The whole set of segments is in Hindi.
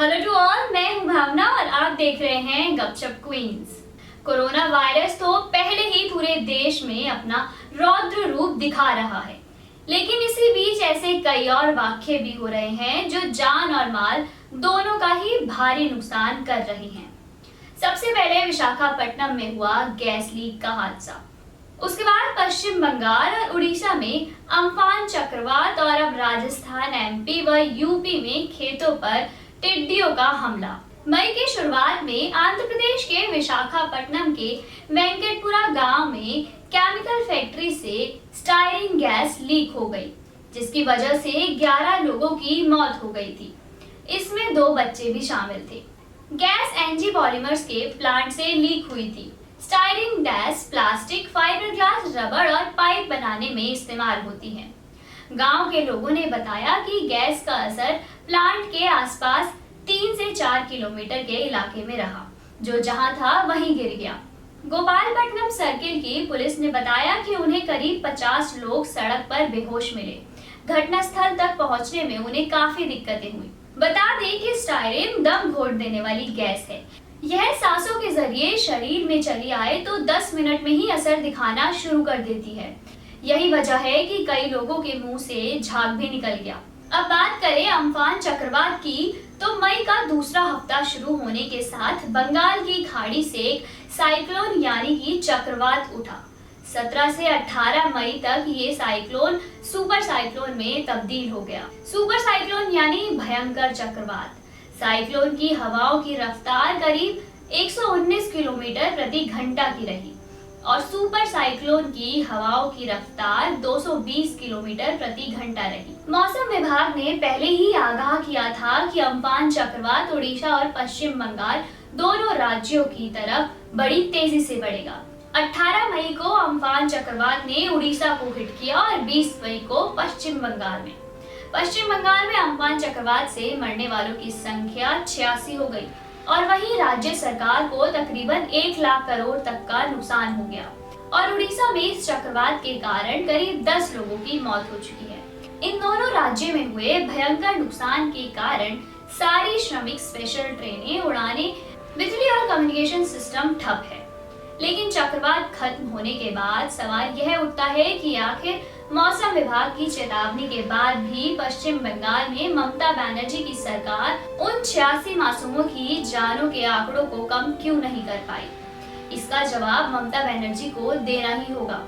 हेलो टू ऑल, मैं हूं भावना और आप देख रहे हैं गपशप क्वींस। कोरोना वायरस तो पहले ही पूरे देश में अपना रौद्र रूप दिखा रहा है, लेकिन इसी बीच ऐसे कई और वाकये भी हो रहे हैं जो जान और माल दोनों का ही भारी नुकसान कर रहे हैं। सबसे पहले विशाखापट्टनम में हुआ गैस लीक का हादसा, उसके बाद पश्चिम बंगाल और उड़ीसा में अम्फान चक्रवात और अब राजस्थान, एमपी व यूपी में खेतों पर टिड्डियों का हमला। मई की शुरुआत में आंध्र प्रदेश के विशाखापट्टनम के वेंकटपुरा गांव में केमिकल फैक्ट्री से स्टायरीन गैस लीक हो गई, जिसकी वजह से 11 लोगों की मौत हो गई थी। इसमें 2 बच्चे भी शामिल थे। गैस एनजी पॉलीमर्स के प्लांट से लीक हुई थी। Styrene gas plastic, fibreglass, rubber और पाइप बनाने में इस्तेमाल होती है। गांव के लोगों ने बताया कि गैस का असर प्लांट के आसपास 3 से 4 किलोमीटर के इलाके में रहा, जो जहां था वहीं गिर गया। गोपालपट्टनम सर्किल की पुलिस ने बताया कि उन्हें करीब 50 लोग सड़क पर बेहोश मिले। घटनास्थल तक पहुंचने में उन्हें काफी दिक्कतें हुई। बता दें कि स्टायरीन दम घोट देने वाली गैस है। यह सांसों के जरिए शरीर में चली आए तो 10 मिनट में ही असर दिखाना शुरू कर देती है। यही वजह है कि कई लोगों के मुंह से झाग भी निकल गया। अब बात करें अम्फान चक्रवात की, तो मई का दूसरा हफ्ता शुरू होने के साथ बंगाल की खाड़ी से एक साइक्लोन यानी कि चक्रवात उठा। 17 से 18 मई तक ये साइक्लोन सुपर साइक्लोन में तब्दील हो गया। सुपर साइक्लोन यानी भयंकर चक्रवात। साइक्लोन की हवाओं की रफ्तार करीब 119 किलोमीटर प्रति घंटा की रही और सुपर साइक्लोन की हवाओं की रफ्तार 220 किलोमीटर प्रति घंटा रही। मौसम विभाग ने पहले ही आगाह किया था कि अम्फान चक्रवात उड़ीसा और पश्चिम बंगाल दोनों राज्यों की तरफ बड़ी तेजी से बढ़ेगा। 18 मई को अम्फान चक्रवात ने उड़ीसा को हिट किया और 20 मई को पश्चिम बंगाल में। पश्चिम बंगाल में अम्फान चक्रवात से मरने वालों की संख्या 86 हो गई और वहीं राज्य सरकार को तकरीबन 1 लाख करोड़ तक का नुकसान हो गया और उड़ीसा में इस चक्रवात के कारण करीब 10 लोगों की मौत हो चुकी है। इन दोनों राज्यों में हुए भयंकर नुकसान के कारण सारी श्रमिक स्पेशल ट्रेनें, उड़ानें, बिजली और कम्युनिकेशन सिस्टम ठप है। लेकिन चक्रवात खत्म होने के बाद सवाल यह उठता है कि आखिर मौसम विभाग की चेतावनी के बाद भी पश्चिम बंगाल में ममता बनर्जी की सरकार उन 86 मासूमों की जानों के आंकड़ों को कम क्यों नहीं कर पाई? इसका जवाब ममता बनर्जी को देना ही होगा।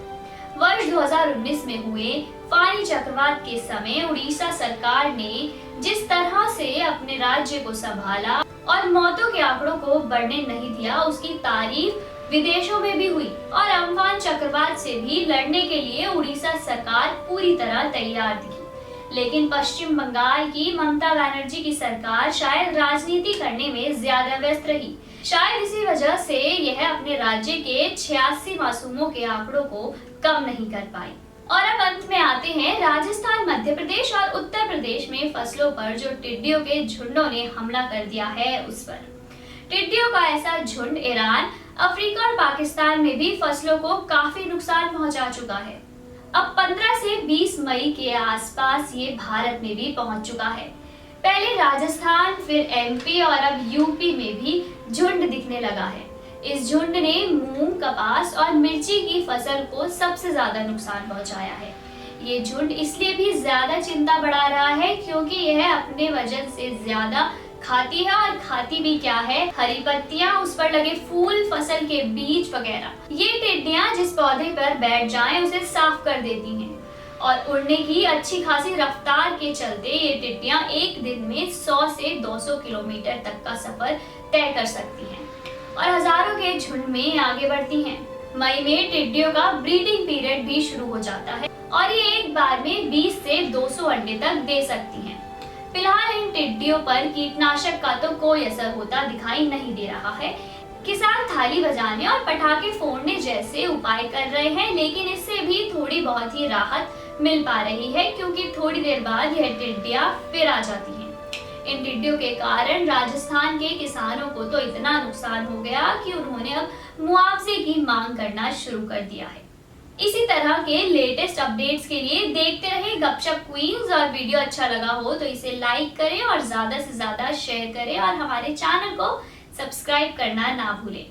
वर्ष 2019 में हुए फानी चक्रवात के समय उड़ीसा सरकार ने जिस तरह से अपने राज्य को संभाला और मौतों के आंकड़ों को बढ़ने नहीं दिया, उसकी तारीफ विदेशों में भी हुई और अम्फान चक्रवात से भी लड़ने के लिए उड़ीसा सरकार पूरी तरह तैयार थी। लेकिन पश्चिम बंगाल की ममता बनर्जी की सरकार शायद राजनीति करने में ज्यादा व्यस्त रही। शायद इसी वजह से यह अपने राज्य के 86 मासूमों के आंकड़ों को कम नहीं कर पाई। और अब अंत में आते हैं राजस्थान, मध्य प्रदेश और उत्तर प्रदेश में फसलों पर जो टिड्डियों के झुंडों ने हमला कर दिया है उस पर। टिड्डियों का ऐसा झुंड ईरान, अफ्रीका और पाकिस्तान में भी फसलों को काफी नुकसान पहुंचा चुका है। अब 15 से 20 मई के आसपास ये भारत में भी पहुंच चुका है। पहले राजस्थान, फिर एमपी और अब यूपी में भी झुंड दिखने लगा है। इस झुंड ने मूंग, कपास और मिर्ची की फसल को सबसे ज्यादा नुकसान पहुंचाया है। ये झुंड इसलिए भी ज्यादा चिंता बढ़ा रहा है क्योंकि यह अपने वजन से ज्यादा खाती है और खाती भी क्या है, हरी पत्तियां, उस पर लगे फूल, फसल के बीज वगैरह। ये टिड्डियां जिस पौधे पर बैठ जाएं उसे साफ कर देती हैं और उड़ने की अच्छी खासी रफ्तार के चलते ये टिड्डियां एक दिन में 100 से 200 किलोमीटर तक का सफर तय कर सकती हैं और हजारों के झुंड में आगे बढ़ती हैं। मई में टिड्डियों का ब्रीडिंग पीरियड भी शुरू हो जाता है और ये एक बार में 20 से 200 अंडे तक दे सकती हैं। फिलहाल इन टिड्डियों पर कीटनाशक का तो कोई असर होता दिखाई नहीं दे रहा है। किसान थाली बजाने और पटाखे फोड़ने जैसे उपाय कर रहे हैं, लेकिन इससे भी थोड़ी बहुत ही राहत मिल पा रही है क्योंकि थोड़ी देर बाद यह टिड्डियां फिर आ जाती हैं। इन टिड्डियों के कारण राजस्थान के किसानों को तो इतना नुकसान हो गया कि उन्होंने अब मुआवजे की मांग करना शुरू कर दिया है। इसी तरह के लेटेस्ट अपडेट्स के लिए देखते रहे गपशप क्वींस। और वीडियो अच्छा लगा हो तो इसे लाइक करें और ज्यादा से ज्यादा शेयर करें और हमारे चैनल को सब्सक्राइब करना ना भूलें।